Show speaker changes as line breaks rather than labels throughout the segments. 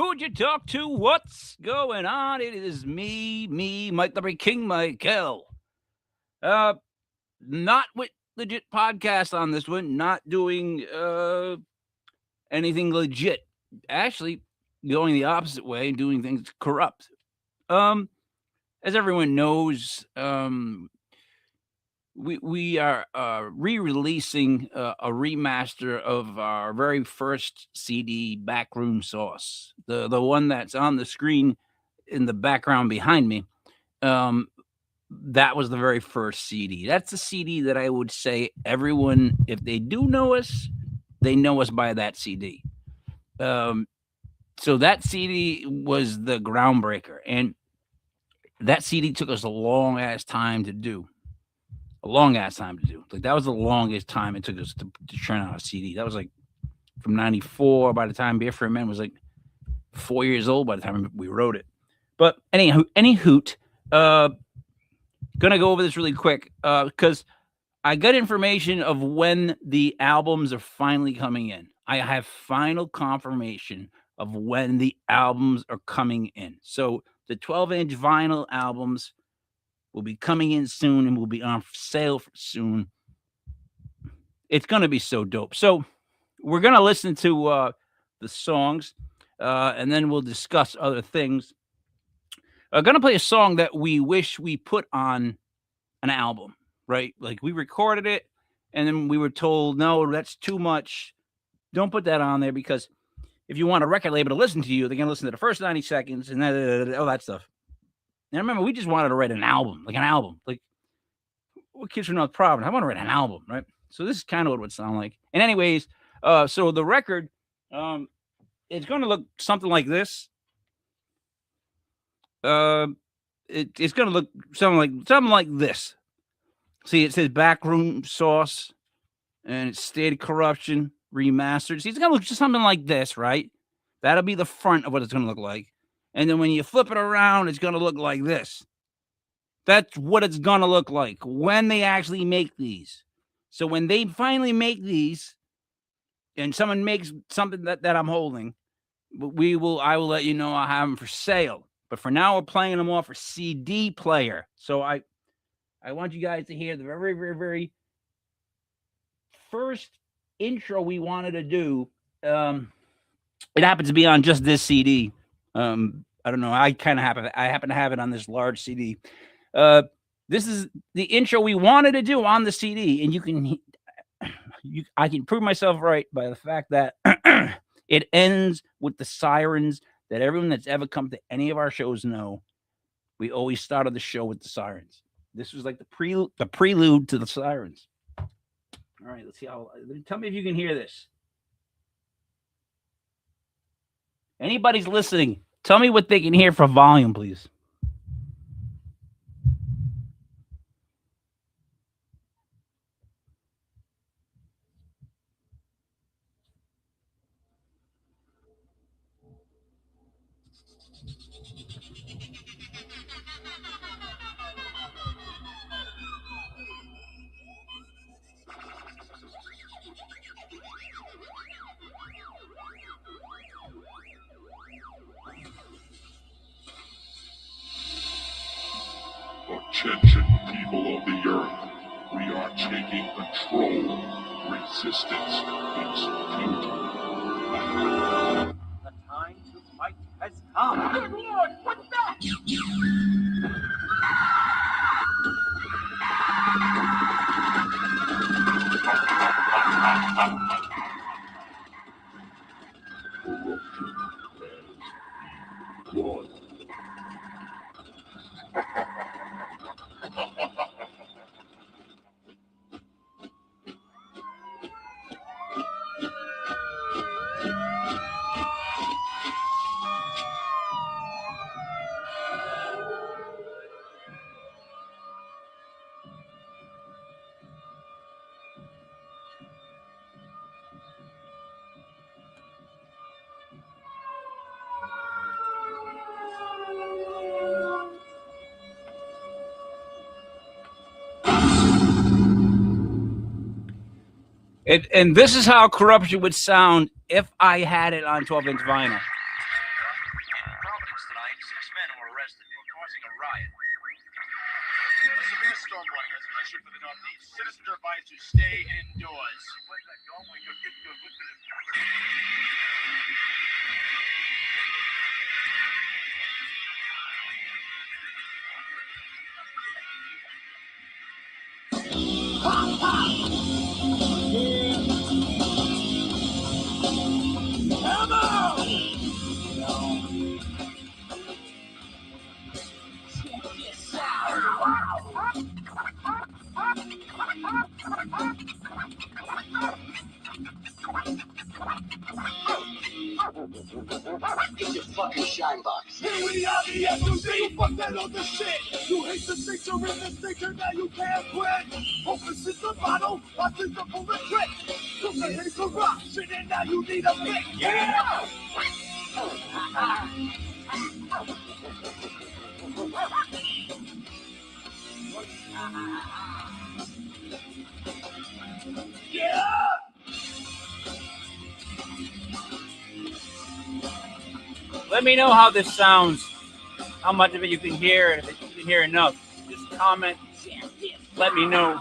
Who'd you talk to? What's going on? It is me, Mike the King Michael. Not with legit podcast on this one. Not doing anything legit. Actually, going the opposite way and doing things corrupt. As everyone knows, we are re-releasing a remaster of our very first CD, Back Room Sauce, the one that's on the screen in the background behind me. That was the very first CD. That's the CD that I would say everyone, if they do know us, they know us by that CD. So that CD was the groundbreaker, and that CD took us a long ass time to do. Like that was the longest time it took us to churn out a CD. That was like from '94. By the time Beer for Men was like 4 years old by the time we wrote it. But any hoot, gonna go over this really quick because I got information of when the albums are finally coming in. I have final confirmation of when the albums are coming in. So the 12-inch vinyl albums will be coming in soon and will be on sale soon. It's going to be so dope. So we're going to listen to the songs, and then we'll discuss other things. I'm going to play a song that we wish we put on an album, right? Like we recorded it, and then we were told, no, that's too much. Don't put that on there because if you want a record label to listen to you, they're going to listen to the first 90 seconds and all that stuff. And remember, we just wanted to write an album. Like, what kids from North Providence? I want to write an album, right? So this is kind of what it would sound like. And anyways, so the record, it's going to look something like this. It's going to look something like this. See, it says Back Room Sauce, and it's State of Corruption Remastered. See, it's going to look just something like this, right? That'll be the front of what it's going to look like. And then when you flip it around, it's going to look like this. That's what it's going to look like when they actually make these. So when they finally make these and someone makes something that I'm holding, I will let you know I'll have them for sale. But for now, we're playing them off a CD player. So I want you guys to hear the very, very, very first intro we wanted to do. It happens to be on just this CD. I don't know. I happen to have it on this large CD. This is the intro we wanted to do on the CD, and I can prove myself right by the fact that it ends with the sirens that everyone that's ever come to any of our shows know. We always started the show with the sirens. This was like the prelude to the sirens. All right, let's see tell me if you can hear this. Anybody's listening, tell me what they can hear for volume, please.
Attention, people of the earth. We are taking control. Resistance is futile.
The time to fight has come. Good Lord, what's that?
Corruption has begun.
And this is how corruption would sound if I had it on 12-inch vinyl.
for the Northeast. Citizens are advised to stay indoors.
Get your fucking shine box.
Here we are, the SUC, fuck that other shit. You hate the state, you're in the state, now you can't quit. Hopeless is the bottle, I think the full of trick. Took the hate corruption, and now you need a fix. Yeah! Yeah!
Let me know how this sounds, how much of it you can hear, and if you can hear enough. Just comment, let me know.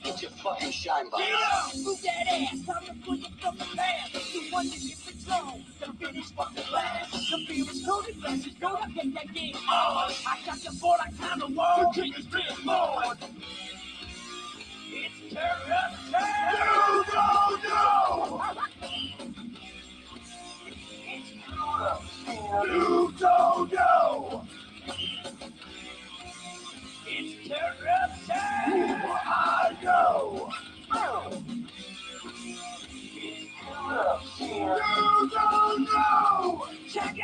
Get your fucking shine box.
Yeah! Move that ass, time to pull you from the past. The one that gets the tone, the finish fucking last. The fear is coded, glasses, go to get that game on. I got the ball, I count the wall, the king is big lord. It's terror time! You don't know! You don't know! It's terror time! I know! You don't know! Check it!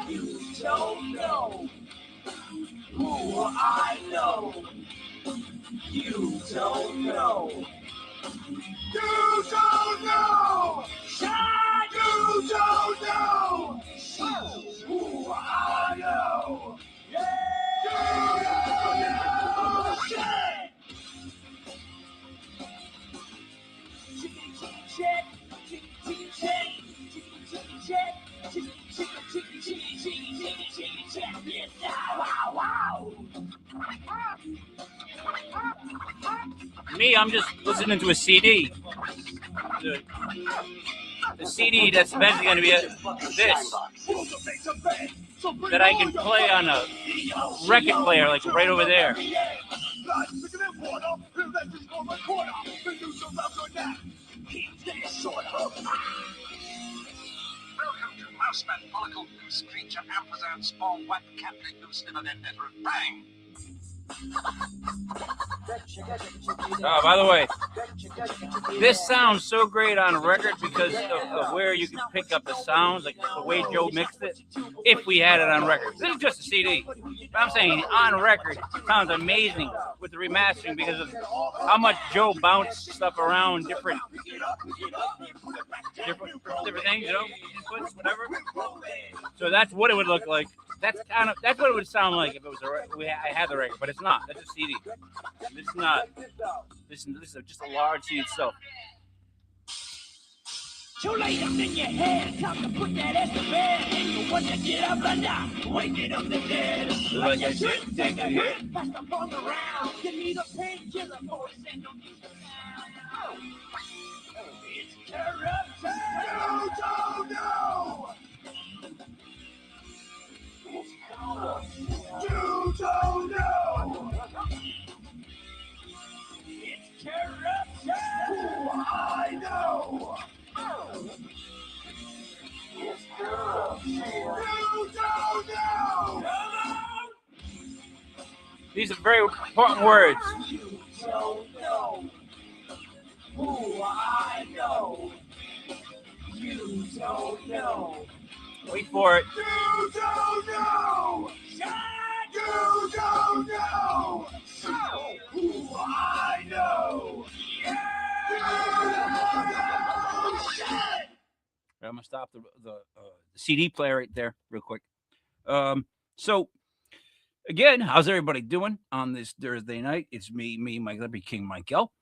You don't know who I know. You don't know. You don't know! Shine! You don't know! Who I know! Yeah! You don't know! Shine! Chicken, chicken, check. Chicken, chicken, check. Chicken, chicken, check. Chicken, chicken, chicken, chicken, chicken, chicken, chicken, check. Yes, wow, wow.
Me, I'm just listening to a CD. The CD that's eventually going to be this, that I can play on a record player, like right over there.
Welcome to Mouseman Follicle Goose Creature Ampersand Spawn Whack Captain Goose in an End Bang!
Oh, by the way, this sounds so great on record because of where you can pick up the sounds, like the way Joe mixed it. If we had it on record, this is just a CD. But I'm saying on record, it sounds amazing with the remastering because of how much Joe bounced stuff around, different things, you know, inputs, whatever. So that's what it would look like. That's what it would sound like if it was I had the record, but it's not. That's a CD. It's not. This is just a large CD itself.
You lay them in your head, time to put that ass to bed. And you want to get up and down, waking up the dead. Like a shit, take a hit, pass the ball around. You need a painkiller for it, and don't use the sound. It's terror time. You don't know. You don't know. It's terror time. Who I know. It's terror time. You don't know.
These are very important words.
You don't know who I know. You don't know.
Wait for it.
You don't know. You don't know. Who I know. Yeah. You don't know. Shit.
I'm gonna stop the CD player right there, real quick. So again, how's everybody doing on this Thursday night? It's me, Mike Lippy, King Michael.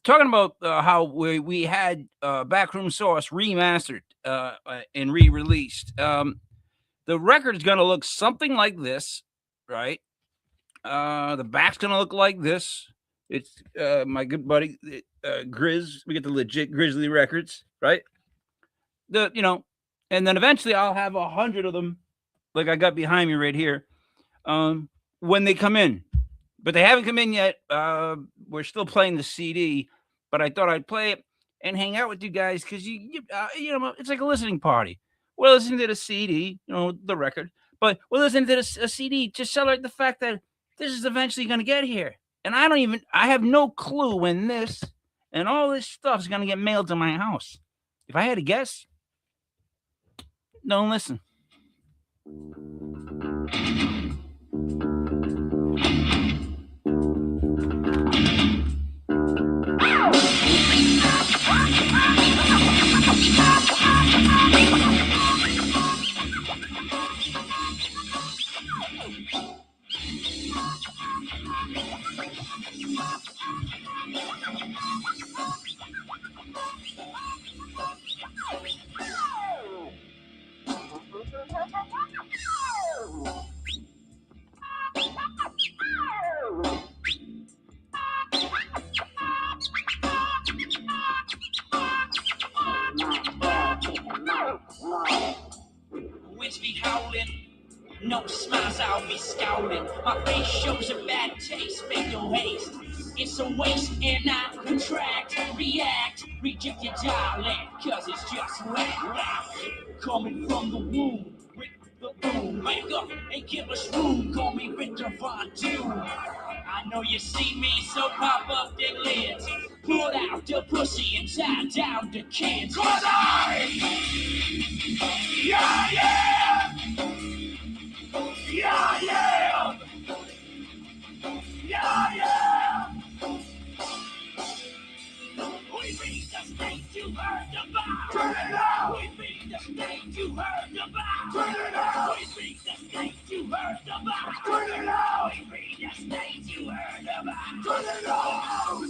talking about how we had Backroom Sauce remastered and re-released. The record's gonna look something like this, right? The back's gonna look like this. It's my good buddy Grizz. We get the legit Grizzly records, right? And then eventually I'll have 100 of them, like I got behind me right here. When they come in, but they haven't come in yet. We're still playing the CD, but I thought I'd play it and hang out with you guys because it's like a listening party. We're listening to the CD, the record, but we're listening to a CD to celebrate the fact that this is eventually going to get here. And I have no clue when this and all this stuff is going to get mailed to my house. If I had to guess, don't listen.
Winds be howling, no smiles, I'll be scowling. My face shows a bad taste, make no haste. It's a waste and I contract, react, reject your darling, cause it's just whack. Coming from the womb with the boom. Wake up and give us room, call me Victor Von Doom. I know you see me, so pop up the lids. Pull out the pussy and tie down the kids. Cause yeah, yeah! Yeah, yeah! Yeah, yeah! We beat the state you heard about. Turn it out! We beat the state you heard about. Turn it out! We beat the state you heard about. Turn it out! We beat the state you heard about. Turn it out!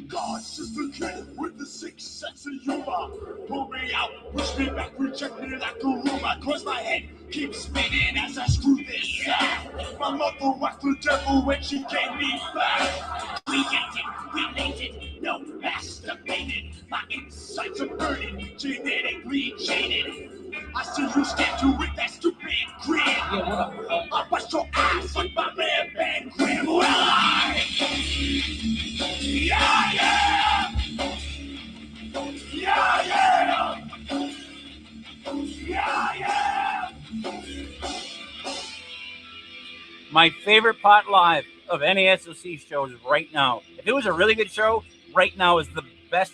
God, sister kid with the sick sense of humor. Pull me out, push me back, reject me like a rumor. Cause my head keeps spinning as I screw this out. My mother whacked the devil when she gave me back.
Created, related, no masturbated. My insides are burning, genetically jaded.
I see you stand to with that stupid grin.
Yeah, what up?
I bust your ass like my man Van Grim. Well, yeah, yeah! Yeah, yeah! Yeah, yeah!
My favorite part live of any SOC show is right now. If it was a really good show, right now is the best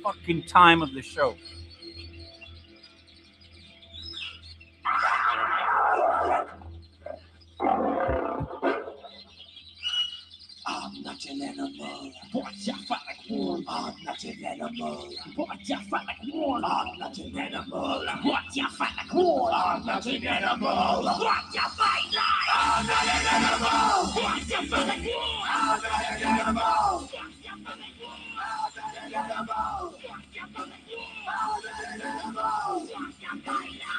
fucking time of the show.
I'm not an animal, but I fight like one. I'm not an animal, but I fight like one. I'm not an animal, but I fight like one. I'm not an animal, but I fight like. I'm not an animal, but I fight like one. I'm not an animal, but I fight like one. I'm not an animal, but I fight like one. I'm not an animal, but I fight like.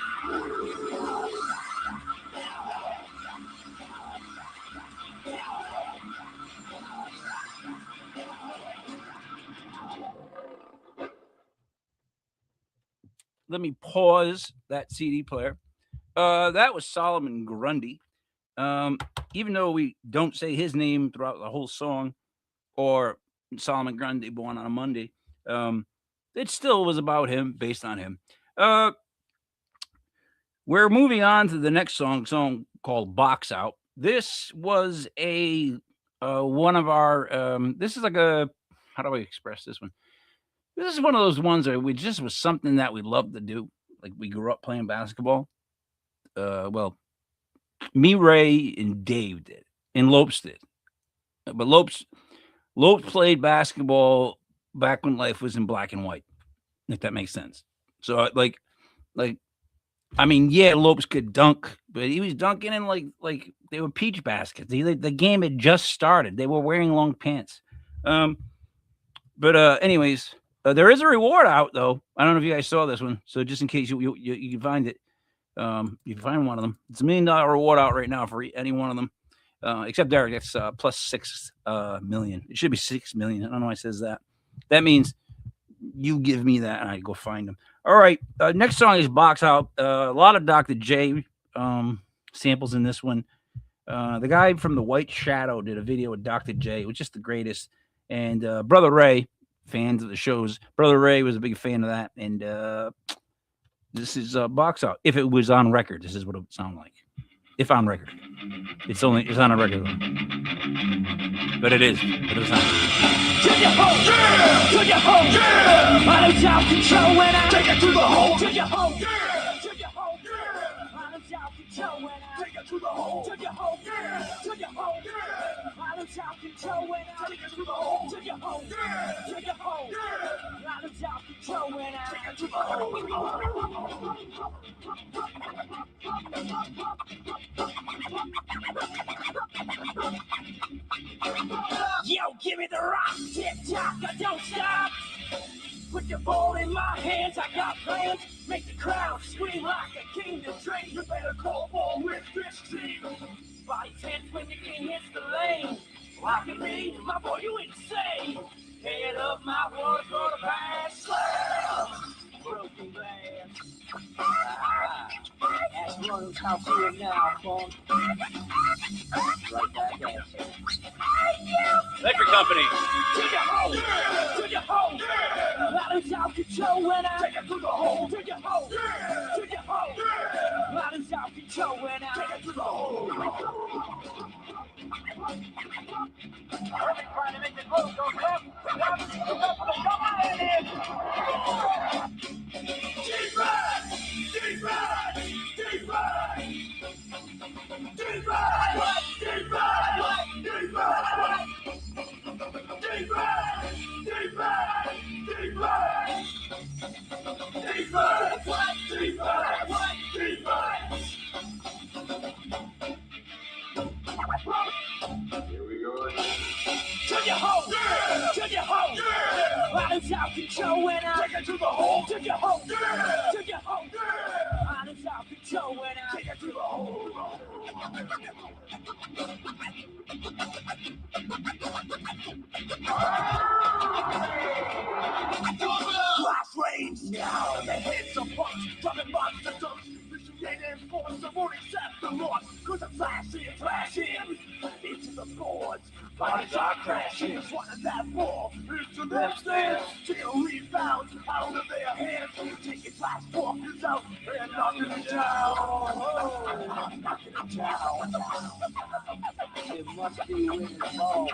Let me pause that CD player. That was Solomon Grundy. Even though we don't say his name throughout the whole song, or Solomon Grundy born on a Monday, it still was about him, based on him. We're moving on to the next song called Box Out. This was one of our, this is like how do I express this one? This is one of those ones that was something that we loved to do. Like we grew up playing basketball. Well, me, Ray, and Dave did, and Lopes did. But Lopes played basketball back when life was in black and white, if that makes sense. So I mean, yeah, Lopes could dunk, but he was dunking in like they were peach baskets. The game had just started. They were wearing long pants. But anyways, there is a reward out though. I don't know if you guys saw this one. So just in case you can find it, you can find one of them. It's $1 million reward out right now for any one of them. Except Derek, that's plus 6 million. It should be 6 million. I don't know why it says that. That means you give me that and I go find them. All right. Next song is Box Out. A lot of Dr. J samples in this one. The guy from The White Shadow did a video with Dr. J, which is the greatest. And Brother Ray, fans of the shows, Brother Ray was a big fan of that. And this is Box Out. If it was on record, this is what it would sound like. If on record. It's on a record though. But it is. It is on.
To your home, yeah! To your home, yeah! I lose out control when I
Take it to the hole.
to your home,
Yeah.
to your home,
Yeah.
I lose out control when I
Take it to the hole.
to your home,
Yeah.
to your home,
Yeah.
I lose out control when I
Take it to the hole.
to your home,
Yeah.
to your home,
Yeah.
I lose out control when I
Take it to the hole.
Yo, give me the rock, tick tock, I don't stop. Put your ball in my hands, I got plans. Make the crowd scream like a kingdom train. You better call ball with this team. Body tense when the king hits the lane. Lock at me, my boy, you insane. Head up my water for the pass. Slam! Broken glass. Ask Ronald how to it now, phone. Right back at you.
Electric Company.
To your hole, to your hole. I lose out control when I
Take it to the hole.
to your hole,
Yeah.
to your hole.
Yeah.
I lose out control when I
Take it to the hole.
trying to make the road go left.
Defense! Defense! Defense! Here we go again.
To your hole,
Yeah.
to your hole.
Yeah.
I lose out control when I
Take it to the hole.
to your hole,
Yeah.
to your hole.
Yeah.
I lose out control when I
Take it to the hole. Blast range now. The heads are pumped. Dropping monster dumps. Visuating force of only set the loss. Cause I'm flashing into the boards. Bodies are crashing. One of that ball into their stands. Till rebounds out of their hands. Taking flash walkers out and knocking them down. Knocking them down.
It must be with the ball.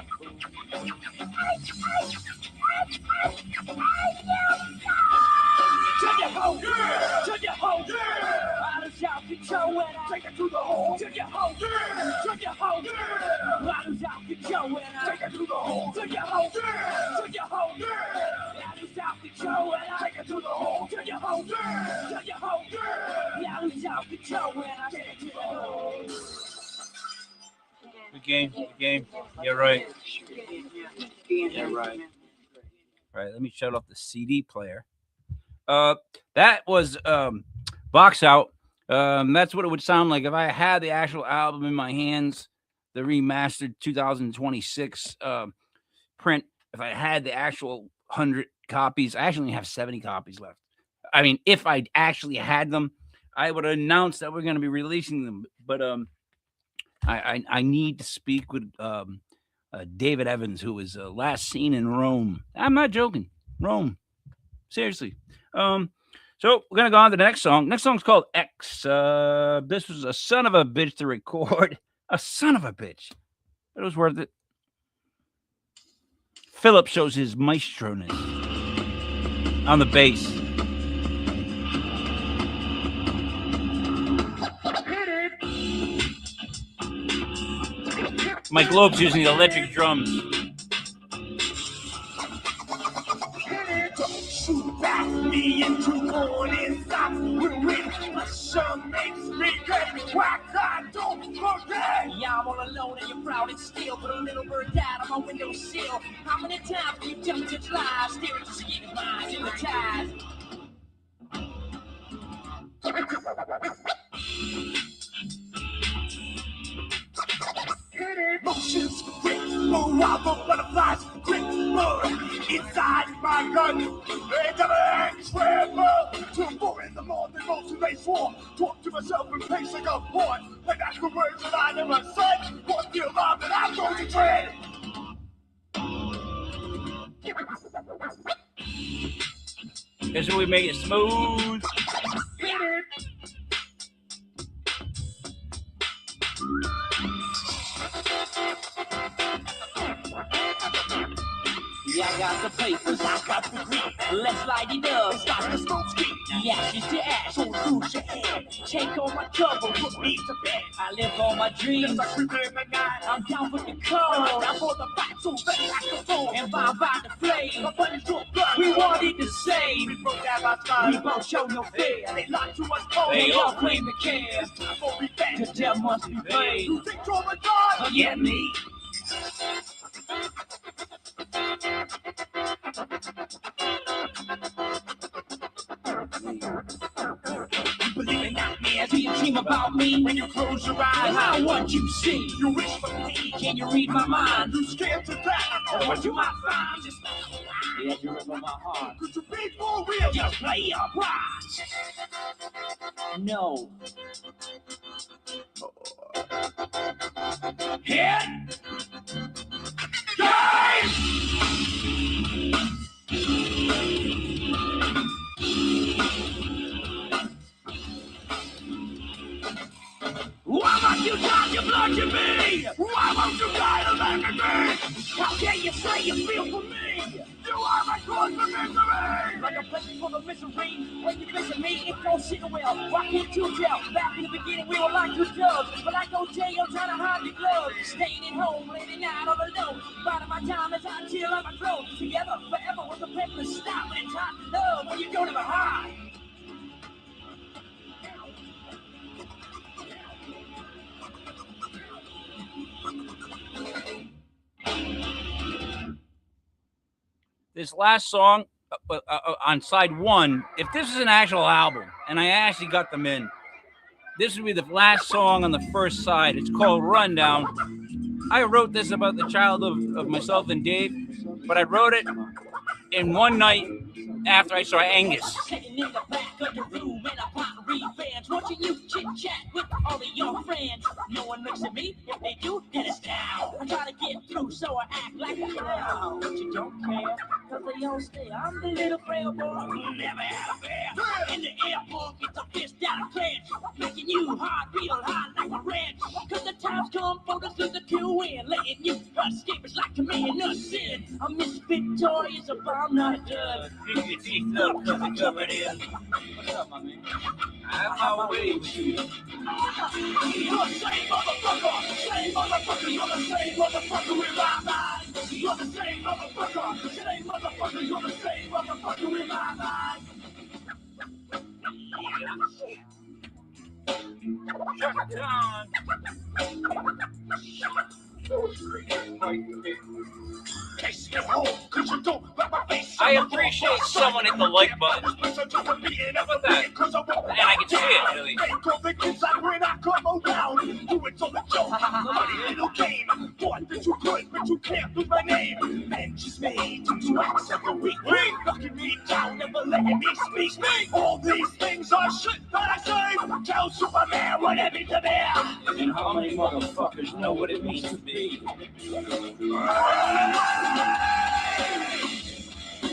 To your hole,
Yeah.
to your hole.
Yeah.
I lose out control when I
Take it to the hole.
to your hole,
Yeah.
to your hole.
Yeah.
I lose out control when I
Take it to the hole.
to your hole,
Yeah.
to your hole.
Yeah.
I lose out control when I
Take it to the hole.
to your hole,
Yeah.
to your hole.
Yeah.
I lose out control when I get it to the hole.
Good game. Good game. Yeah, right. Yeah, right. All right, let me shut off the CD player. That was Box Out. That's what it would sound like if I had the actual album in my hands, the remastered 2026 print. If I had the actual 100 copies, I actually only have 70 copies left. I mean, if I actually had them, I would announce that we're going to be releasing them. But I need to speak with David Evans, who was last seen in Rome. I'm not joking. Rome. Seriously. So we're going to go on to the next song. Next song's called X. This was a son of a bitch to record. A son of a bitch. But it was worth it. Philip shows his maestro-ness on the bass. Mike Loeb's using the electric drums.
back me into morning stop. When my son makes me get whack, I don't forget.
Yeah, I'm all alone and you're proud and still. Put a little bird down on my windowsill. How many times do you tell me to fly? Staring to see his mind in the ties.
Motions quick, move out the butterflies, quick move inside my gun. They double scramble till 4 in the morning, most of they swore. Talk to myself and pacing up board. Like that's the words that I never said. What the alarm that I'm going to tread.
This is where we make it smooth.
Hit it.
Yeah, I got the papers, I got the green. Let's light it up.
Start the smoke screen.
The ashes to ash, so lose your head. Take all my trouble, put me to bed. I live all my dreams.
I creep in the night.
I'm down for the cause. I'm for the fight, so ready like the phone. And vibe by the flame.
My buddies took blood.
We wanted the same.
We broke down our style.
We both show no fear.
They lied to us all.
They all claim to care.
Time for revenge.
The death must be paid.
You think traumatized?
Forget me.
Believe in nightmares.
Do you dream about me?
When you close your eyes,
How what you see?
you wish for me.
Can you read my mind?
You scared to death.
And what you might find? Just the edge of my heart.
Could you be for real?
Just play your part. No.
Hit. Game.
Why must you die your blood to me?
Why won't you die to make me?
How can you say you feel for me?
You are my cause of misery.
Like a blessing for the misery. When you listen me, it don't sit well. Why can't you tell? Back in the beginning, we were like two doves. But I go jail trying to hide the gloves. Staying at home, late at night all alone. Biding my time as I chill on my throne. Together, forever was a plan to stop. And it's hard to love when you don't ever hide.
This last song on side 1, if this is an actual album, and I actually got them in, this would be the last song on the first side. It's called Rundown. I wrote this about the childhood of myself and Dave, but I wrote it in one night after I saw Angus.
Sitting in the back of the room and I pottery fans watching you chit chat with all of your friends. No one looks at me. If they do, then it's down. I try to get through, so I act like a clown. But you don't care, cause they all stay. I'm the little frail boy who never had a bear. In the airport, gets a fist out of clench, making you hard, real hard like a wrench. Cause the time's come for the sister to win, letting you escape is like committing a sin. A misfit toy is a bomb, not a dud.
Your teeth up, cause they're covered in. What's up, my man? I'm my way with you.
You're the same motherfucker, you're the same motherfucker with my mind. You're the same motherfucker, you're the same motherfucker with my mind.
Shut it down.
Case me home, cause you don't like my face.
I appreciate someone hit the like button.
How
about that? And I can see it, really.
When I come around, do it on the joke. Funny little game. Thought that you could, but you can't lose my name. And she's made to do acts of the week. Knocking me down, never letting me speak. All these things are shit that I say. Tell Superman what it means to me.
And how many motherfuckers know what it means to be?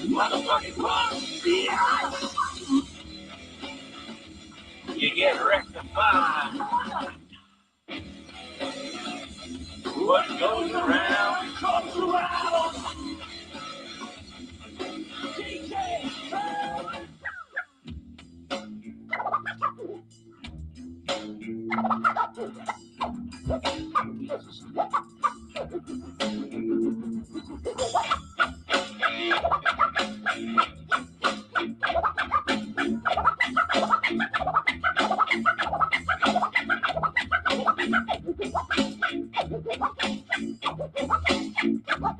Motherfucking punk! Yeah!
You get rectified. What goes around
comes around! DJ!
You're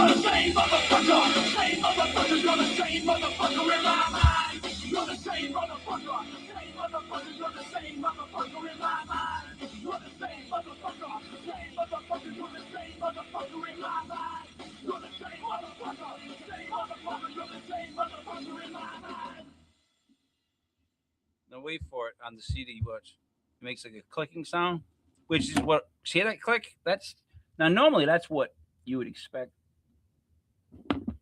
the same motherfucker, same motherfucker, you're the same motherfucker in my mind. You're the same motherfucker, same motherfucker, you're the same motherfucker in my mind. You're the same motherfucker, same motherfucker, you're the same motherfucker in my mind. You're the same motherfucker, same motherfucker, you're the same motherfucker in my mind.
Now wait for it on the CD. Watch. It makes like a clicking sound, which is what. See that click? That's now normally that's what you would expect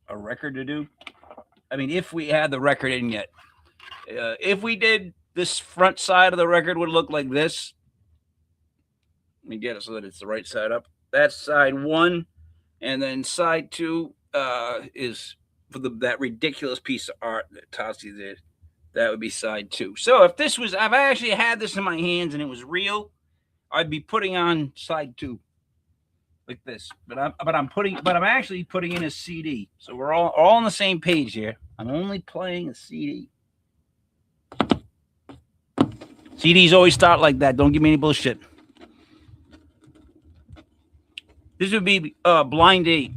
a record to do. I mean, if we had the record in yet, if we did, this front side of the record would look like this. Let me get it so that it's the right side up. That's side one, and then side two is for that ridiculous piece of art that Tassi did. That would be side two. So if this was, if I actually had this in my hands and it was real, I'd be putting on side two like this. But I'm actually putting in a CD. So we're all on the same page here. I'm only playing a CD. CDs always start like that. Don't give me any bullshit. This would be Blind Date.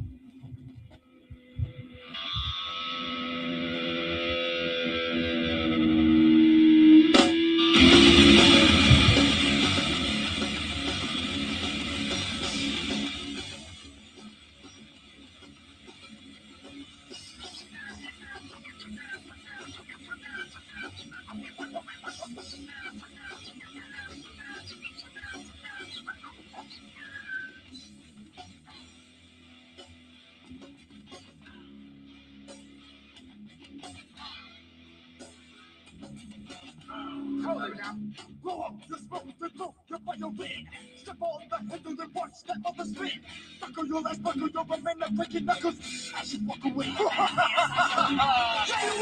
Blow up the smoke, the coke, your fire ring. Step on the handle and watch that other spin. Buckle your ass, buckle your remain and break your knuckles. I should walk away. Say you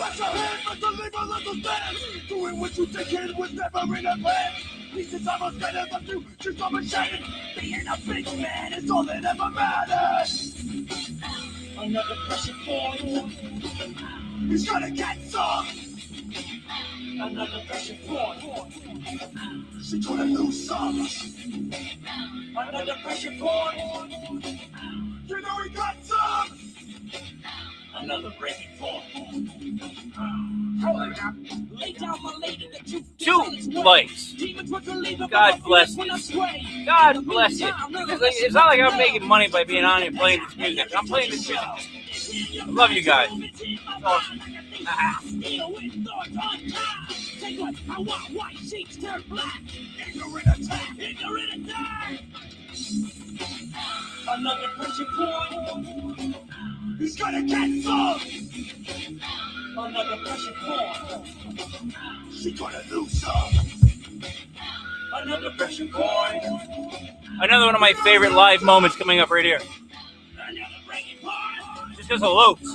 at your head, but to leave a little dance. Doing what you think it was never in a plan. Pieces of us better than you, just on a shame. Being a big man is all that ever matters. Another pressure point. He's gonna get some. Another pressure point. She's gonna lose some. Another pressure point. You know he got some. Another breaking point. Lay down my lady that you
2 likes. God bless you. God bless you. It's not like I'm making money by being on here playing this music. I'm playing this music. I love you guys. Awesome.
Take what I want, white sheets turn black. Ignorant attack, ignorant attack. Another pressure point. He's gonna get some. Another pressure point. She's gonna lose some. Another pressure point.
Another one of my favorite live moments coming up right here.
Another breaking point.
Just because of Lopes.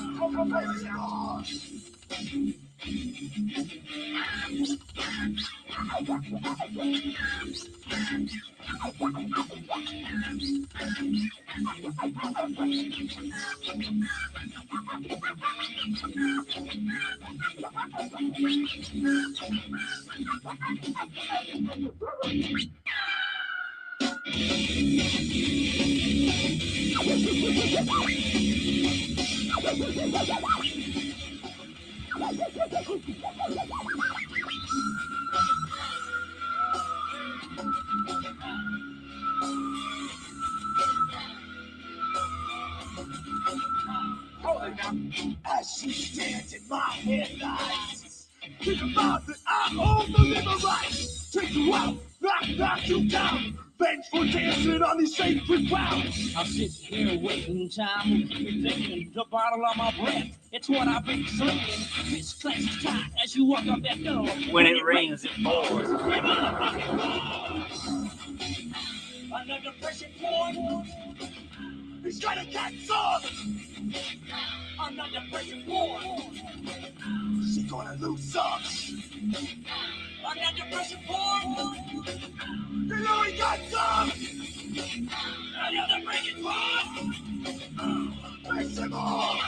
As she stands in my headlights, think about that I own the liver rights. Take you out, knock you down. Thanks for dancing on these sacred grounds.
I'll sit here waiting time, thinking the bottle on my breath. It's what I've been drinking. This classic time as you walk up that door.
When it rains, it pours.
Another pressure point.
He's gonna get some.
Another pressure point.
She's gonna lose some.
Another pressure point.
You know he got some.
Another breaking point.
Make some more.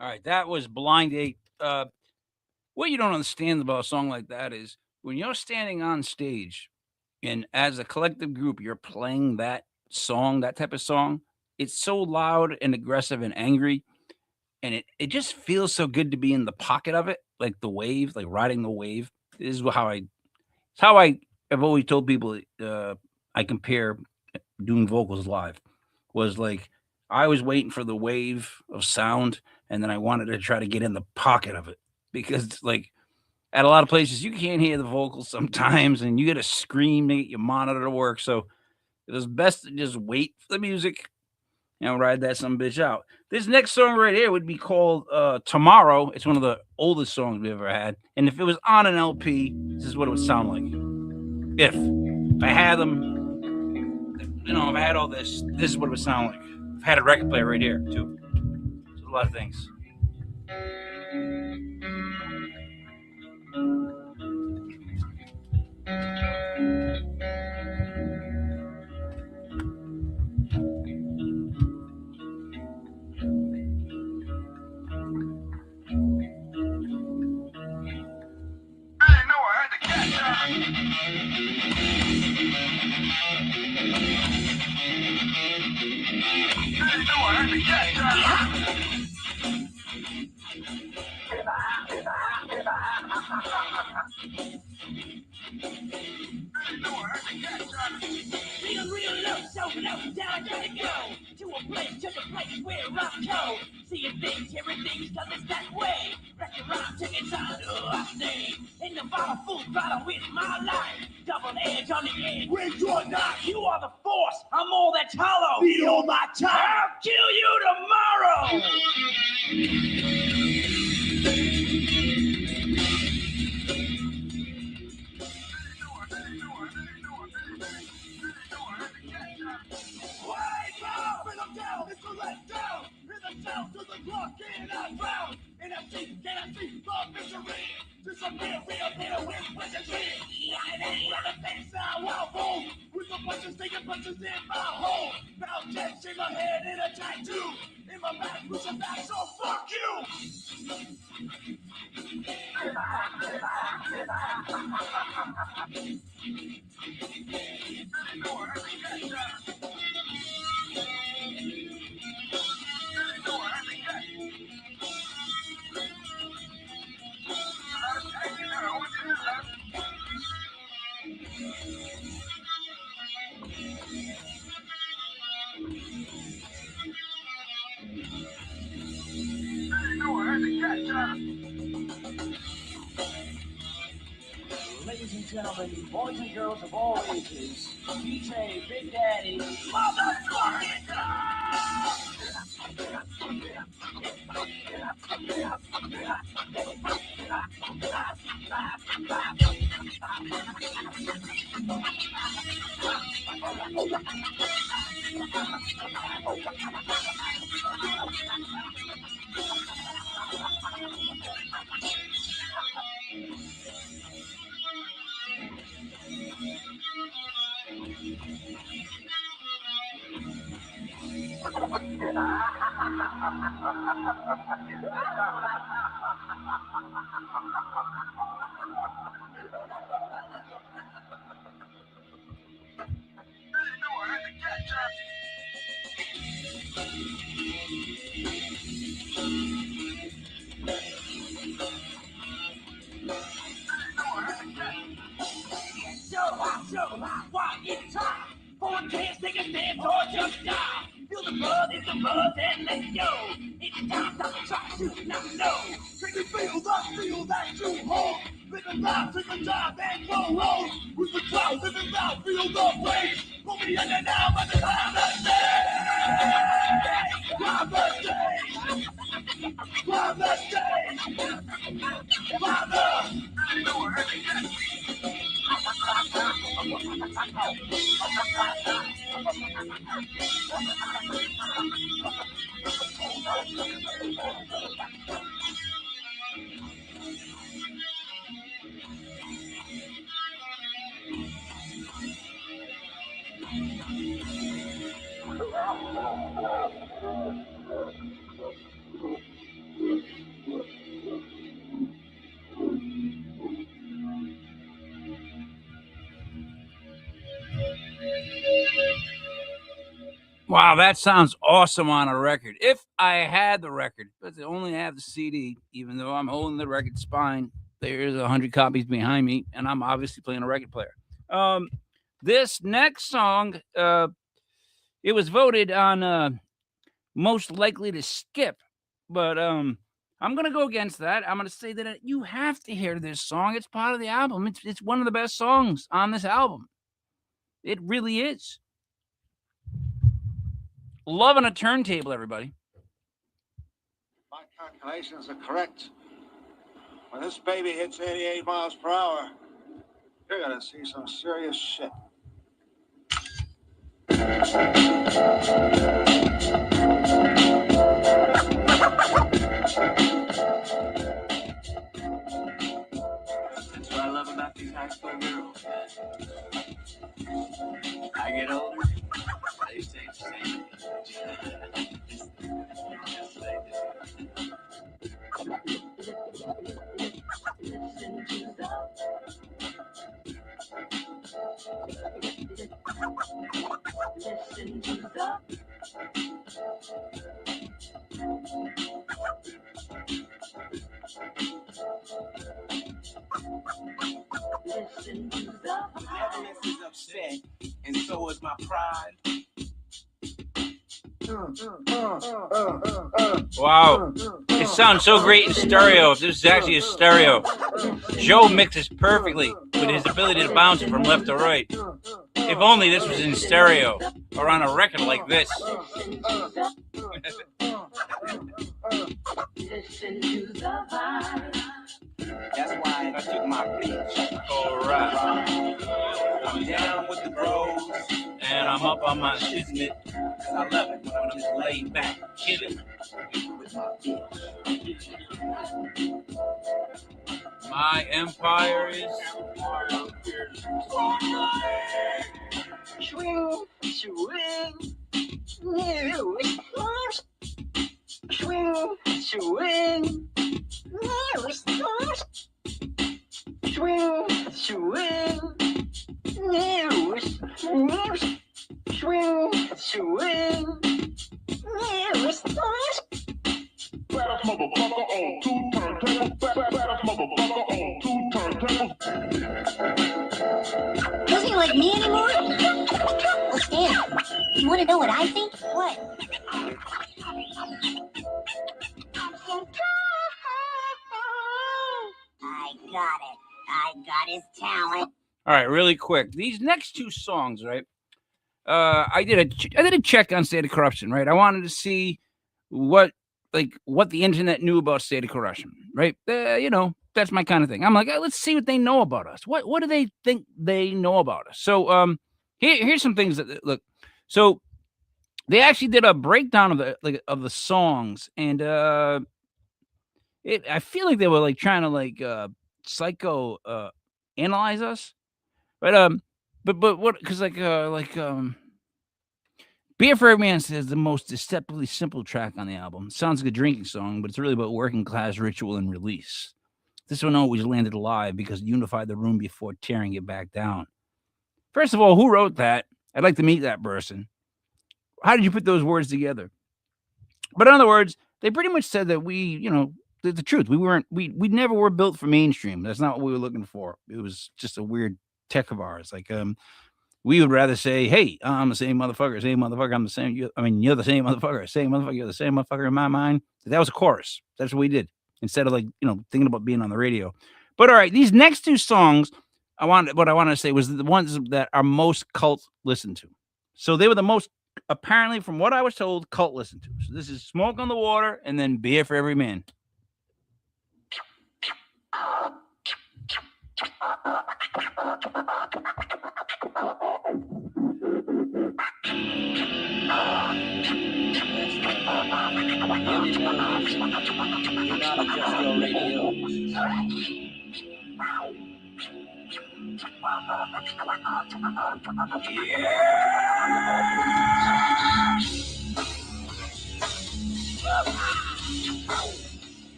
All right, that was Blind Date. What you don't understand about a song like that is when you're standing on stage and as a collective group, you're playing that song, that type of song, it's so loud and aggressive and angry. And it just feels so good to be in the pocket of it, like the wave, like riding the wave. This is how I have always told people I compare doing vocals live was like I was waiting for the wave of sound and then I wanted to try to get in the pocket of it because like at a lot of places you can't hear the vocals sometimes and you got to scream to get your monitor to work. So it was best to just wait for the music and ride that some bitch out. This next song right here would be called Tomorrow. It's one of the oldest songs we ever had. And if it was on an LP, this is what it would sound like. If I had them, if I had all this is what it would sound like. I've had a record player right here, too. There's a lot of things.
Real low, so low down, I gotta go to a place where I'm cold. Seeing things, hearing things, cause it's that way. Record rhyme, tickets on I stay in the bottle, full throttle with my life. Double edge on the edge.
When you're not,
You are the force, I'm all that's hollow.
be all my time.
I'll kill you tomorrow.
It's a letdown. In the town to the clock, and I found. And I see the misery. Disappear, reappear with pleasantry. And then run the face I won't hold. With the punches, taking punches in my hole. Now changing my head in a tattoo. In my back, pushing back, so fuck you.
Ladies and gentlemen, boys and girls of all ages, DJ Big Daddy, motherfucking so hot, why it's hot? For a chance, take a stand or just die. Feel the buzz, it's the buzz, and let's go. It's time, stop the track, shoot, now no.
Can you feel that you hold? Living life, take a dive and go home. With the clouds, living life, feel the flames. Put me under now, but the time the stage. Climb the stage. Climb the stage. Climb the
Wow, that sounds awesome on a record. If I had the record, but I only have the CD, even though I'm holding the record spine, there's 100 copies behind me, and I'm obviously playing a record player. This next song, it was voted on most likely to skip, but I'm gonna go against that. I'm gonna say that you have to hear this song. It's part of the album. It's one of the best songs on this album. It really is. Loving a turntable, everybody.
My calculations are correct. When this baby hits 88 miles per hour, you're gonna see some serious shit.
That's what I love about these high school girls. I get older, they stay the same. Yes, they do. Listen to the listen to the Evidence is upset, and so is my pride.
Wow. It sounds so great in stereo. If this is actually a stereo. Joe mixes perfectly with his ability to bounce it from left to right. If only this was in stereo or on a record like this.
listen to the vibe.
That's why I took my bitch.
Alright.
I'm down with the bros.
And I'm up on my shit.
Cause I love it when I'm just laid back, chilling with my bitch.
My empire is
Swing, swing, new stars. Swing, swing, new stars. Swing, swing, new stars. Swing, swing, new stars.
Baddest motherfucker on two turntables. Baddest motherfucker on two turntables.
Doesn't he like me anymore? Well, Stan, you want to know what I think? What? I got it. I got his talent.
all right, really quick. These next two songs, right? I did a check on State of Corruption, right? I wanted to see what the internet knew about State of Corruption, right? That's my kind of thing. I'm like, let's see what they know about us. What do they think they know about us? So here's some things that look. So they actually did a breakdown of the songs, and I feel like they were like trying to psycho analyze us, but what? Because Beer for Every Man says the most deceptively simple track on the album. Sounds like a drinking song, but it's really about working class ritual and release. This one always landed alive because it unified the room before tearing it back down. First of all, who wrote that? I'd like to meet that person. How did you put those words together? But in other words, they pretty much said that the truth. We never were built for mainstream. That's not what we were looking for. It was just a weird tech of ours. We would rather say, hey, I'm the same motherfucker, I'm the same. You're the same motherfucker, you're the same motherfucker in my mind. That was a chorus. That's what we did instead of thinking about being on the radio. But all right, these next two songs, what I wanted to say was the ones that are most cult listened to. So they were the most, apparently, from what I was told, cult listened to. So this is Smoke on the Water and then Beer for Every Man.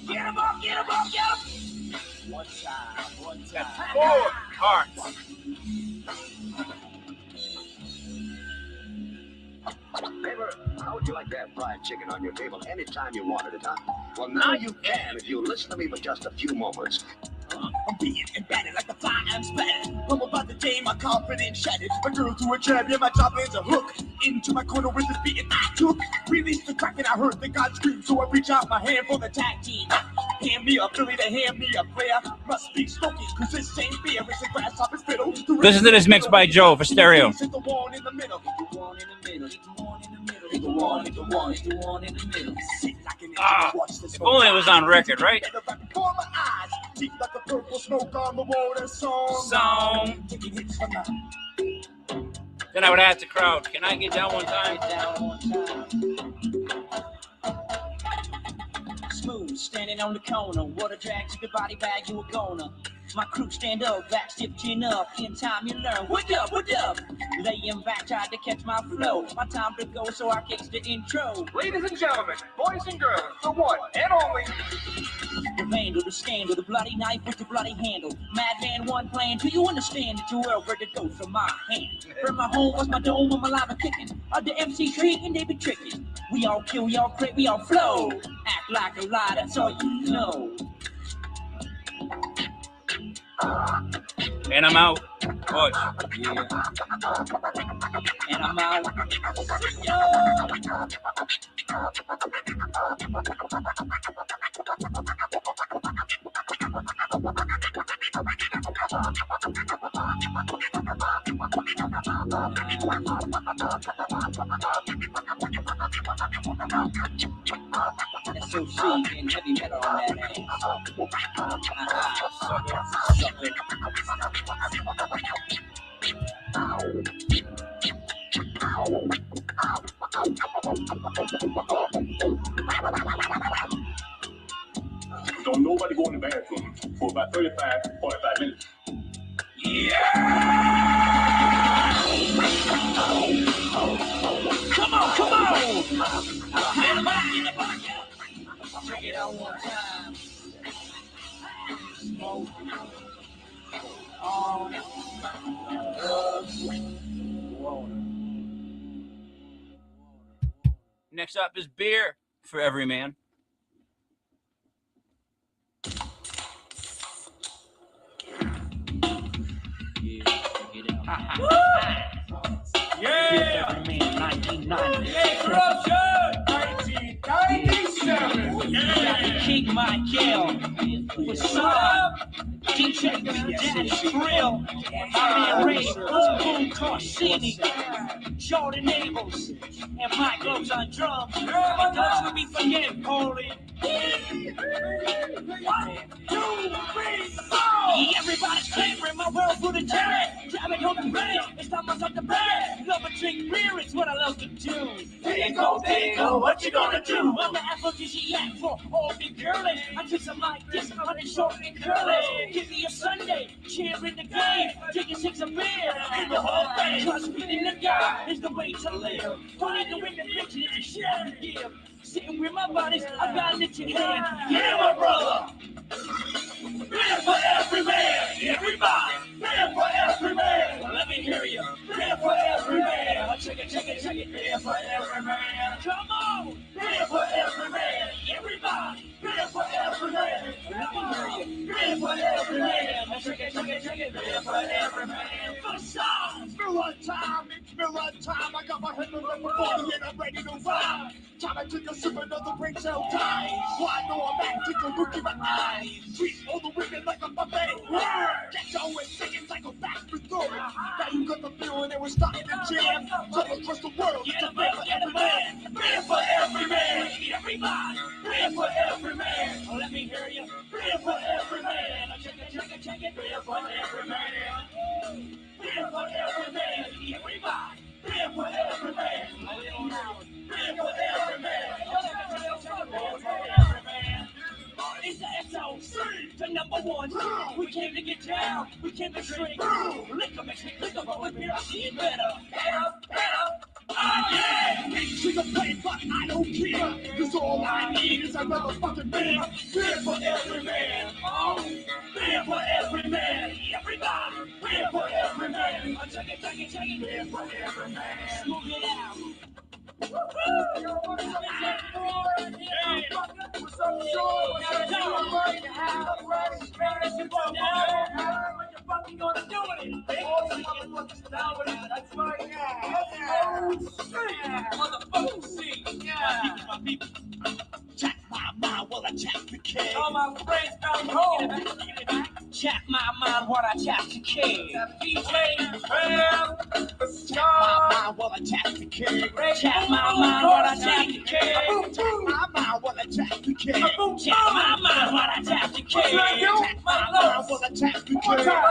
Get him up, get him up, get him! One time.
Four parts.
How would you like to have fried chicken on your table anytime you wanted it, huh? Well, now you can if you listen to me for just a few moments.
I'm being embedded like the fly I'm spattered. I'm about to day, my confidence shattered. My girl to a champion, my job lands a hook. Into my corner with this beating I took. Release the crack and I heard the God scream. So I reach out my hand for the tag team. Hand me up, Billy, to hand me a player. Must be smoking, cause this ain't beer. It's a grasshopper's fiddle.
Listen to this mix by Joe for stereo.
Hit the one in the middle. Hit the one in the middle. Hit the one in the middle. Hit the one, hit the one, hit the one in the middle. Sit like an
If only it was on record, right?
Before my eyes, deep like the purple smoke on the water song. Taking hits from the...
Then I would ask the crowd, can I get down one time?
Smooth, standing on the corner. Water drag to the body bag, you a goner. My crew stand up, back, stiff chin up. In time you learn, what up, what up? Laying back, tried to catch my flow. My time to go, so I kicks the intro.
Ladies and gentlemen, boys and girls, the one and only.
The vandal, the scandal, the bloody knife with the bloody handle. Madman one plan, do you understand that your world ready to go from my hand? From my home, was my dome, I'm alive and kicking. Other MC treating, they be tricking. We all kill, we all create, we all flow. Act like a lie, that's all you know.
And I'm out. Watch.
Yeah. And I'm out. SOC and heavy metal on that
Don't nobody go in the bathroom for about 35, 45 minutes.
Yeah! Come on, come on! Hand them back in the bucket. Check it out one time. Smoke. On.
Next up is beer for every man.
Yeah! 1990.
Hey, corruption! 1997!
Yeah! King Michael. What's up? DJ Daddy's Grill. Maria Ray. Boom Boom Corsini. Jordan Abels. And Mike Lowe's on drums. And don't let me forget, Holy. 1, 2, 3, 4! Everybody's clamoring my world for the cherry. Driving home the bread, it's time I start the bread. Love and drink beer, it's what I love to do. There you go, what you gonna do? I'm the aphrodisiac for all the girlies. I twist them like this, honey short and curly. Give me a Sunday, cheer in the game. Drinking 6 of beer, in the whole thing. Cause being the guy is the way to live. Don't need to win the bitch, it's a share to give. Sitting with my buddies, I got it in hand. Yeah, my brother. Beer for every man, everybody. Beer for every man. Let me hear you. Beer for every man. Check it, check it, check it. Beer for every man. Come on. Beer for every man, everybody. Beer for every man. Let me hear you. Beer for every man. Check it, check it, check it. Beer for every man. For some.
Miller time, it's Miller time. I got my head moving before and I'm ready to ride. Time I take a sip of another brain cell time. Why know I'm acting a rookie my eyes. Treat all the women like a buffet. That's always singing like a bastard story. Now you got the feeling it was starting to jam. All across the world, it's a beer for every man.
Beer for every man, everybody. Beer for every man. Let me hear you. Beer for every man. Check it, check it, check it. Beer for every man. Beer for every man, everybody. Beer for every man. Beer for every man. Beer for every man. It's the SOC, the number one. We came to get down, we came to drink. Liquor makes me click up with beer. I see it better, better, better. Oh yeah!
She's a play, but I don't care. Cause all I need is another fucking beer.
Beer for every man. Oh, beer for every man. Everybody, beer for every man. Check it, check it, check it. Beer for every man. Smooth it out. Check my mind while I check the kid. All my friends come home. Check my mind while I check the kid. DJ, check my mind while I check the kid. Check my mind while I check the kid. Check my mind while I check the kid. Check my mind while I check the kid. Check my mind while I check the kid. Check my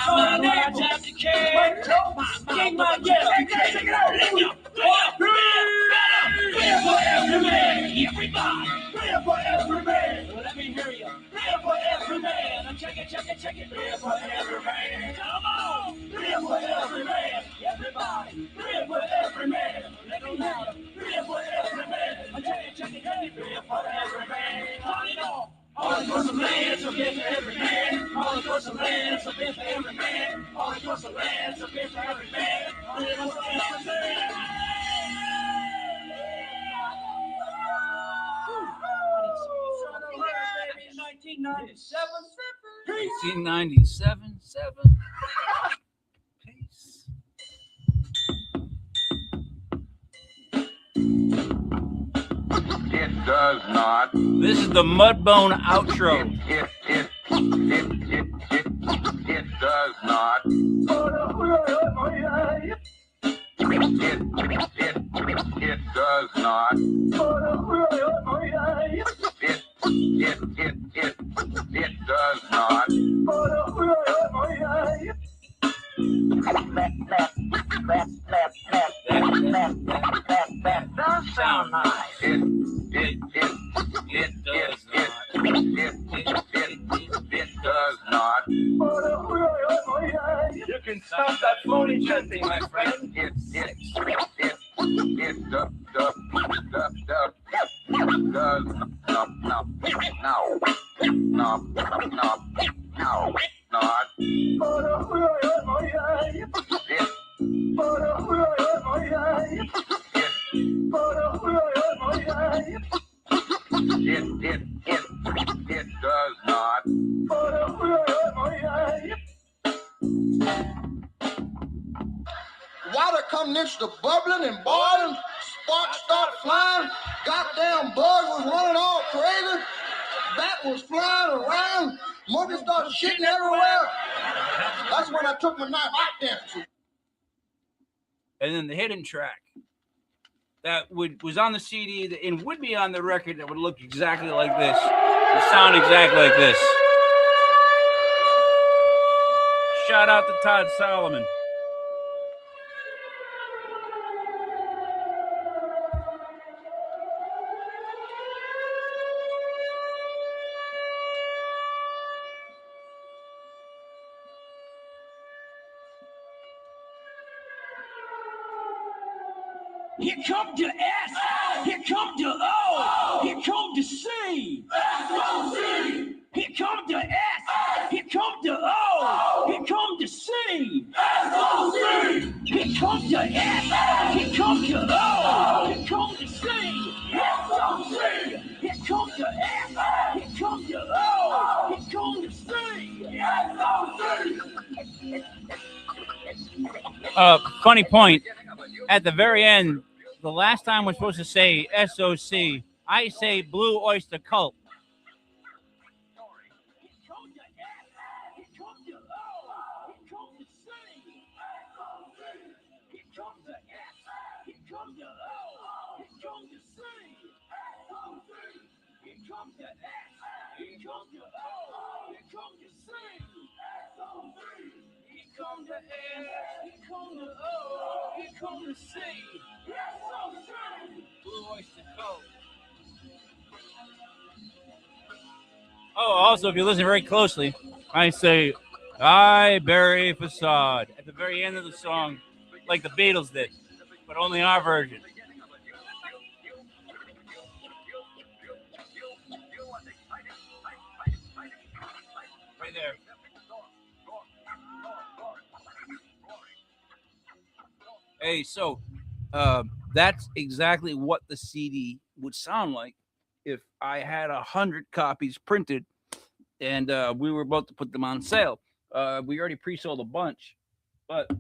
mind while I check the kid. Check my mind while I check the kid. Prayer for every man, everybody. Prayer for every man. Let me hear you. Prayer for every man. Check it. Prayer for every man. Come on. Prayer for every man, everybody. Prayer for every man. Let me hear you. Prayer for every man. Check it. Prayer for every man. Turn it on. All across the land, so been for every man. All across the land, so been for every man. All across the land, so been for every man. All across the land, so been for every man.
1997, 7. Peace.
It does not.
This is the Mudbone outro.
It does not. It does not. It does not.
That does sound nice.
It does
It does not.
You can stop that phony chanting, my friend.
It does not.
Water come next to bubbling and boiling, sparks start flying, goddamn bug was running all crazy, bat was flying around, monkeys started shitting everywhere. That's when I took my knife out there.
And then the hidden track that was on the CD and would be on the record that would look exactly like this. It sound exactly like this. Shout out to Todd Solomon.
Here come the S. Here come the O. Here come the C. S-O-C. Here come the S. Here come the O. Here come the C. S-O-C. Here come the S. Here come the O. Here come the C. S-O-C. Here come the S. Here come the O. Here come the C. S-O-C.
Funny point. At the very end, the last time we're supposed to say SOC, I say Blue Oyster Cult. Oh, also, if you listen very closely, I say, I bury facade at the very end of the song, like the Beatles did, but only our version. Right there. Hey, so That's exactly what the CD would sound like if I had 100 copies printed and we were about to put them on sale. We already pre-sold a bunch, but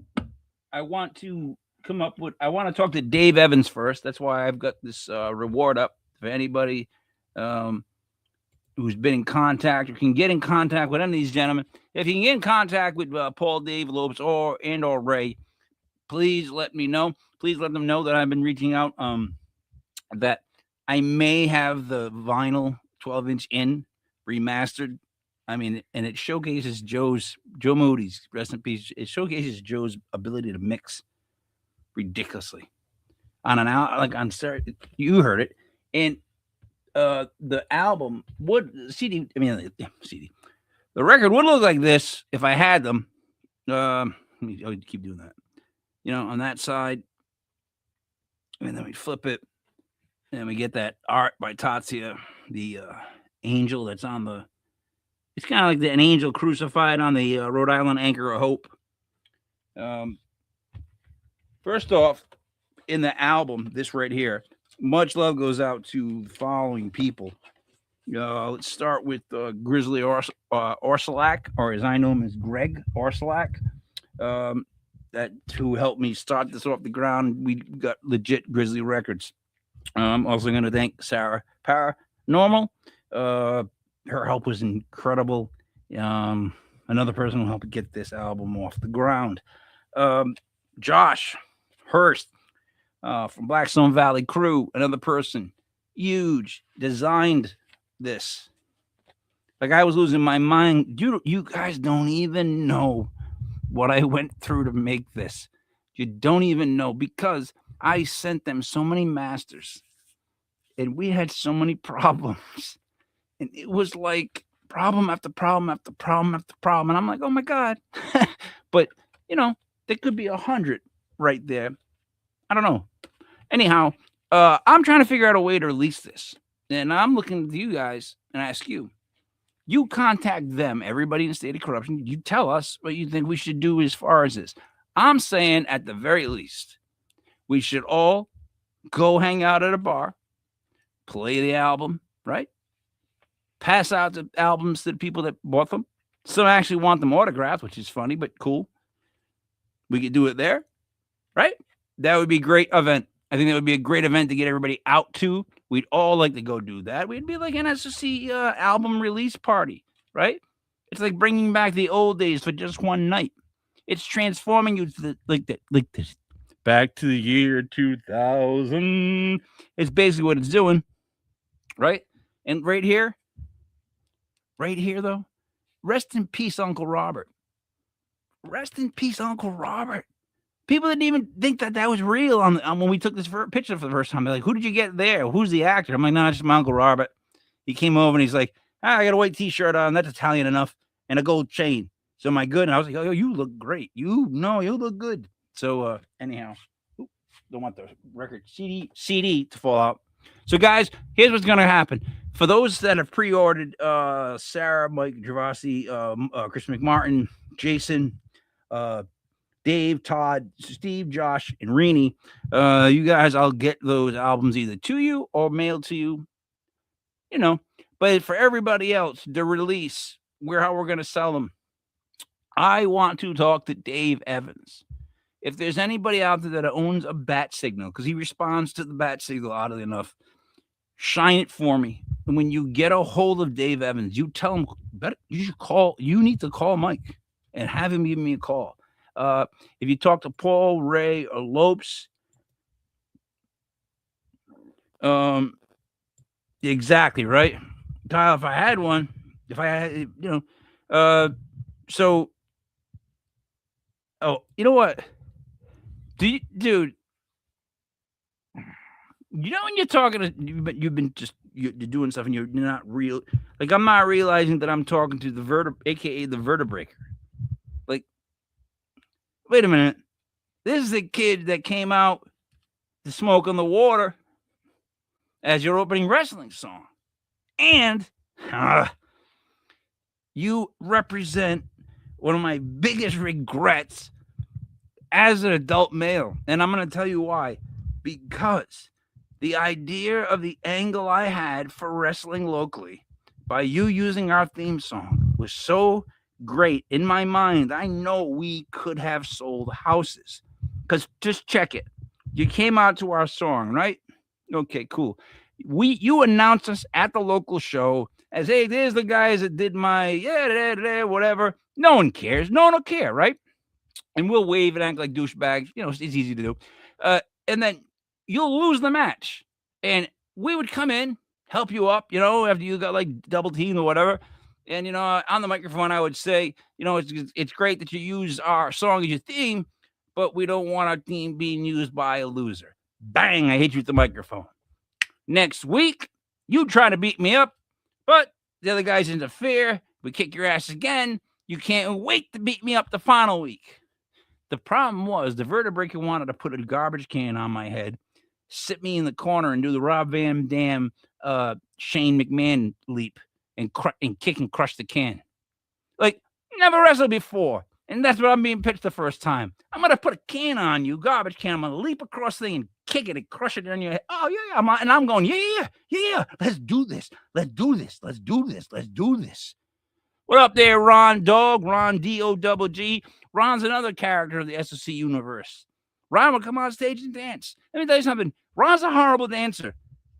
I want to I want to talk to Dave Evans first. That's why I've got this reward up for anybody who's been in contact or can get in contact with any of these gentlemen. If you can get in contact with Paul, Dave, Lopes, or Ray, please let me know. Please let them know that I've been reaching out. That I may have the vinyl 12-inch in remastered. I mean, and it showcases Joe Moody's, rest in peace. It showcases Joe's ability to mix ridiculously on an album, like on you heard it, and the album would CD. I mean, CD. The record would look like this if I had them. Let me keep doing that. You know, on that side, and then we flip it, and we get that art by Tatsia, the angel that's on the. It's kind of like an angel crucified on the Rhode Island Anchor of Hope. First off, in the album, this right here, much love goes out to the following people. Let's start with Grizzly Orsalak, or as I know him as Greg Orsalak, that who helped me start this off the ground. We got legit Grizzly Records. I'm also going to thank Sarah Paranormal. Her help was incredible. Another person who helped get this album off the ground. Josh Hurst from Blackstone Valley Crew, another person, huge, designed this. Like, I was losing my mind. You guys don't even know what I went through to make this. You don't even know, because I sent them so many masters and we had so many problems. And it was like problem after problem after problem after problem. And I'm like, oh my God. But, you know, there could be 100 right there. I don't know. Anyhow, I'm trying to figure out a way to release this. And I'm looking to you guys and ask you. You contact them, everybody in the State of Corruption. You tell us what you think we should do as far as this. I'm saying at the very least, we should all go hang out at a bar, play the album, right? Pass out the albums to the people that bought them. Some actually want them autographed, which is funny, but cool. We could do it there, right? That would be a great event. I think that would be a great event to get everybody out to. We'd all like to go do that. We'd be like an SSC album release party, right? It's like bringing back the old days for just one night. It's transforming you to like this. Back to the year 2000. It's basically what it's doing, right? And right here, though, rest in peace, Uncle Robert. Rest in peace, Uncle Robert. People didn't even think that was real on when we took this picture for the first time. They're like, who did you get there? Who's the actor? I'm like, no, it's just my Uncle Robert. He came over and he's like, I got a white T-shirt on. That's Italian enough. And a gold chain. So am I good? And I was like, oh, you look great. You look good. So anyhow, don't want the record CD to fall out. So guys, here's what's going to happen. For those that have pre-ordered, Sarah, Mike Gervasi, Chris McMartin, Jason, Dave, Todd, Steve, Josh, and Rini, you guys, I'll get those albums either to you or mailed to you, you know. But for everybody else, the release, how we're going to sell them, I want to talk to Dave Evans. If there's anybody out there that owns a bat signal, because he responds to the bat signal oddly enough, shine it for me. And when you get a hold of Dave Evans, you tell him, you need to call Mike and have him give me a call. If you talk to Paul, Ray, or Lopes, exactly, right? Kyle, if I had one, you know what? Dude, you know when you're talking to, you're doing stuff and you're not real. Like, I'm not realizing that I'm talking to the aka the vertebraker. Like, wait a minute. This is the kid that came out to Smoke on the Water as your opening wrestling song. And you represent one of my biggest regrets as an adult male. And I'm going to tell you why. because the idea of the angle I had for wrestling locally by you using our theme song was so great in my mind. I know we could have sold houses. Because just check it. You came out to our song, right? Okay, cool. You announced us at the local show as, hey, there's the guys that did my whatever. No one cares. No one will care, right? And we'll wave and act like douchebags. You know, it's easy to do. And then you'll lose the match. And we would come in, help you up, you know, after you got like double teamed or whatever. And, you know, on the microphone, I would say, you know, it's great that you use our song as your theme, but we don't want our theme being used by a loser. Bang, I hit you with the microphone. Next week, you try to beat me up, but the other guys interfere. We kick your ass again. You can't wait to beat me up the final week. The problem was the vertebraker wanted to put a garbage can on my head, sit me in the corner, and do the Rob Van Dam, Shane McMahon leap and kick and crush the can. Like, never wrestled before. And that's what I'm being pitched the first time. I'm going to put a can on you, garbage can. I'm going to leap across the thing and kick it and crush it on your head. Oh, yeah. And I'm going, yeah. Let's do this. Let's do this. Let's do this. Let's do this. What up there, Ron Dog? Ron D-O-G-G. Ron's another character of the SOC universe. Ron would come on stage and dance. Let me tell you something. Ron's a horrible dancer.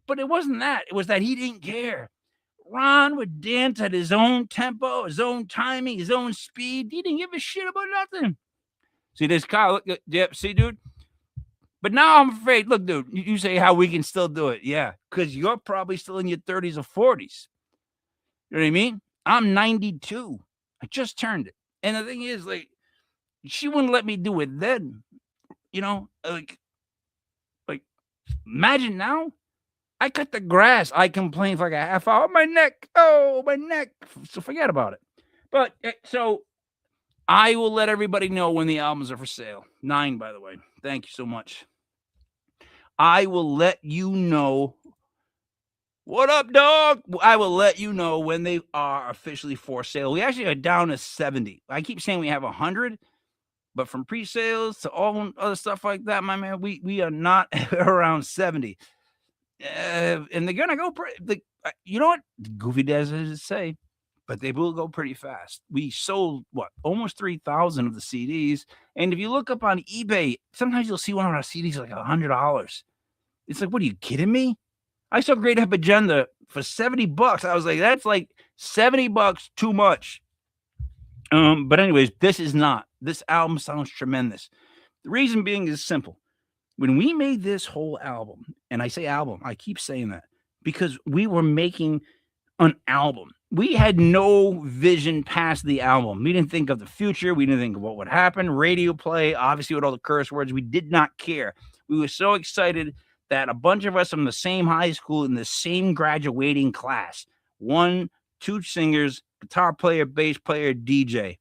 But it wasn't that. It was that he didn't care. Ron would dance at his own tempo, his own timing, his own speed. He didn't give a shit about nothing. See this Kyle? Look, yep, see, dude? But now I'm afraid. Look, dude, you say how we can still do it. Yeah, because you're probably still in your 30s or 40s. You know what I mean? I'm 92. I just turned it. And the thing is, like, she wouldn't let me do it then. You know, like imagine now. I cut the grass. I complained for like a half hour. My neck. Oh, my neck. So forget about it. But so I will let everybody know when the albums are for sale. 9, by the way. Thank you so much. I will let you know. What up, dog? I will let you know when they are officially for sale. We actually are down to 70. I keep saying we have 100, but from pre-sales to all other stuff like that, my man, we are not around 70. And they're gonna go pretty. You know what? Goofy does say, but they will go pretty fast. We sold almost 3,000 of the CDs, and if you look up on eBay, sometimes you'll see one of our CDs like $100. It's like, what are you kidding me? I saw Great Up Agenda for $70. I was like, that's like $70 too much. But anyways, this is not. This album sounds tremendous. The reason being is simple. When we made this whole album, and I say album, I keep saying that because we were making an album. We had no vision past the album. We didn't think of the future. We didn't think of what would happen. Radio play, obviously with all the curse words, we did not care. We were so excited that a bunch of us from the same high school in the same graduating class, 1, 2 singers, guitar player, bass player, DJ.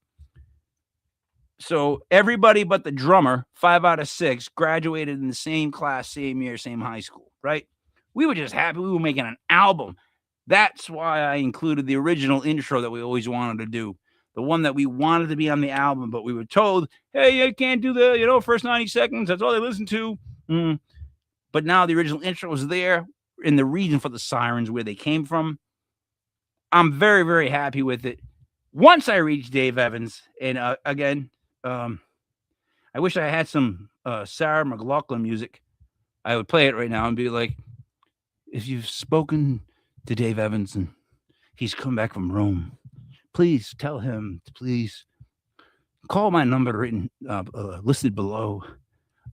So everybody but the drummer, 5 out of 6, graduated in the same class, same year, same high school, right? We were just happy we were making an album. That's why I included the original intro that we always wanted to do. The one that we wanted to be on the album, but we were told, hey, you can't do the, first 90 seconds. That's all they listen to. But now the original intro is there and the reason for the sirens, where they came from. I'm very, very happy with it. Once I reached Dave Evans, and again, I wish I had some Sarah McLachlan music. I would play it right now and be like, if you've spoken to Dave Evans and he's come back from Rome, please tell him to please call my number written listed below,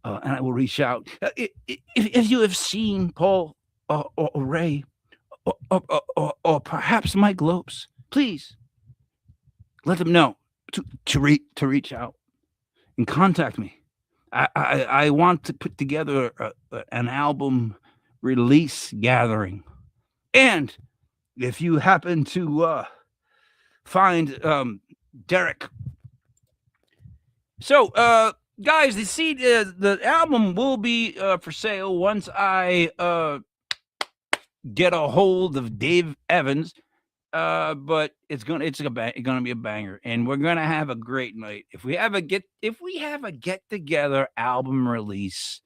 and I will reach out. If you have seen Paul or Ray or perhaps Mike Lopes, please let them know to reach out and contact me. I want to put together an album release gathering. And if you happen to find Derek. So, guys, the album will be for sale once I get a hold of Dave Evans. But it's gonna be a banger, and we're gonna have a great night. If we have a get together album release,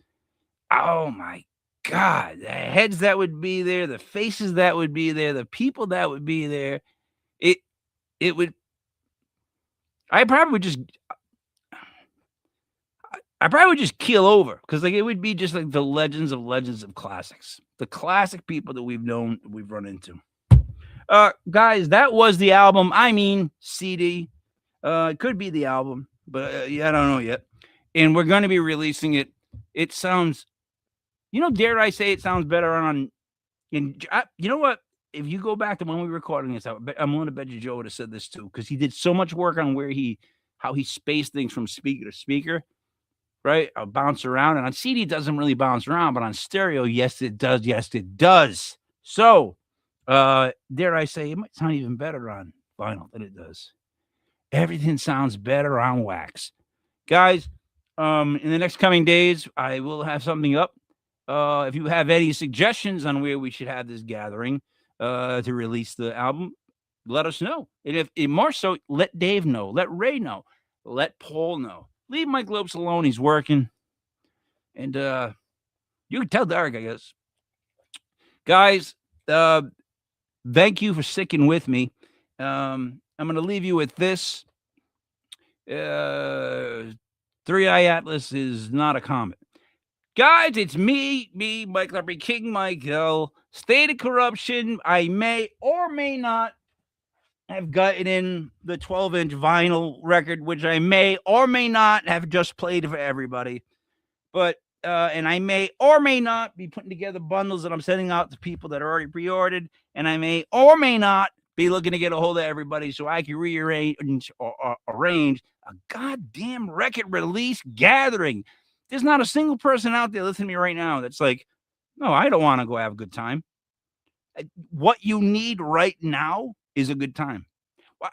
Oh my God, the heads that would be there, the faces that would be there, the people that would be there. It would. I probably would just. I probably would just keel over because like it would be just like the legends of classics, the classic people that we've known, we've run into. Guys, that was the album. I mean, CD. It could be the album, but yeah, I don't know yet. And we're going to be releasing it. It sounds, dare I say, it sounds better on. You know what? If you go back to when we were recording this, I'm willing to bet you Joe would have said this too, because he did so much work on how he spaced things from speaker to speaker, right? I'll bounce around, and on CD it doesn't really bounce around, but on stereo, yes, it does. Yes, it does. So, dare I say, it might sound even better on vinyl than it does. Everything sounds better on wax, guys. In the next coming days, I will have something up. If you have any suggestions on where we should have this gathering to release the album, let us know. And if more so, let Dave know, let Ray know, let Paul know. Leave Mike Lopes alone. He's working. And you can tell Derek, I guess. Guys, thank you for sticking with me. I'm going to leave you with this. Three Eye Atlas is not a comet. Guys, it's me, Mike Leopard, King Michael. State of Corruption. I may or may not have gotten in the 12-inch vinyl record, which I may or may not have just played for everybody. But, and I may or may not be putting together bundles that I'm sending out to people that are already pre-ordered. And I may or may not be looking to get a hold of everybody so I can rearrange or arrange a goddamn record release gathering. There's not a single person out there listening to me right now that's like, no, I don't want to go have a good time. What you need right now is a good time. Well,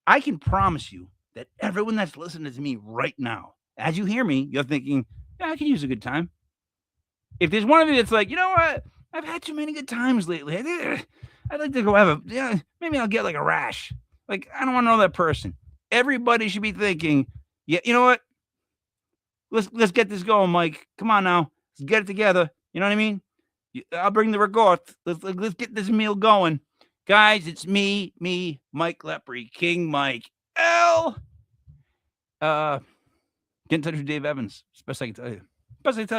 I can promise you that everyone that's listening to me right now, as you hear me, you're thinking, yeah, I can use a good time. If there's one of you that's like, you know what, I've had too many good times lately. I'd like to go have maybe I'll get like a rash. Like, I don't want to know that person. Everybody should be thinking, yeah, you know what? Let's get this going, Mike. Come on now. Let's get it together. You know what I mean? I'll bring the record. Let's get this meal going. Guys, it's me, Mike Lepre, King Mike L. Get in touch with Dave Evans. It's best I can tell you.